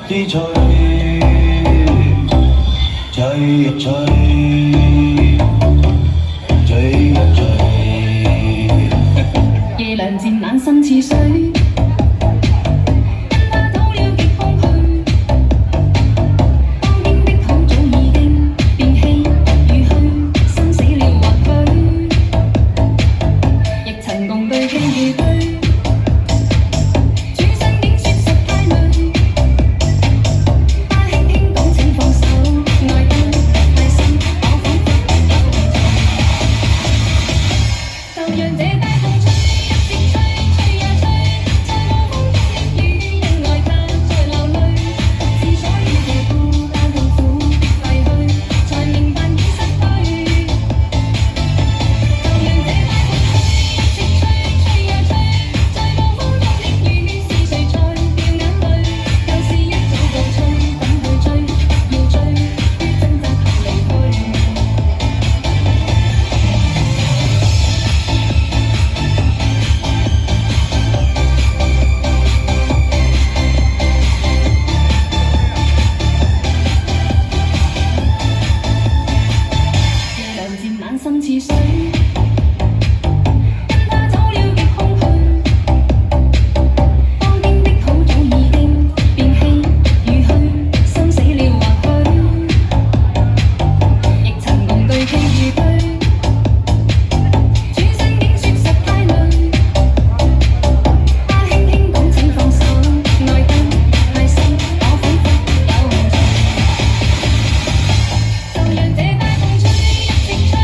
啲吹，吹一吹，吹一吹。夜涼漸冷心似水。 心似水，跟他走了極空虛。當天的好早已經變稀與虛，生死了或許，亦曾共對傾與居。轉身竟說實太累，他輕輕講請放手，愛得太深，我彷彿有罪。就讓這大風吹，一直吹。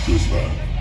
Goodbye.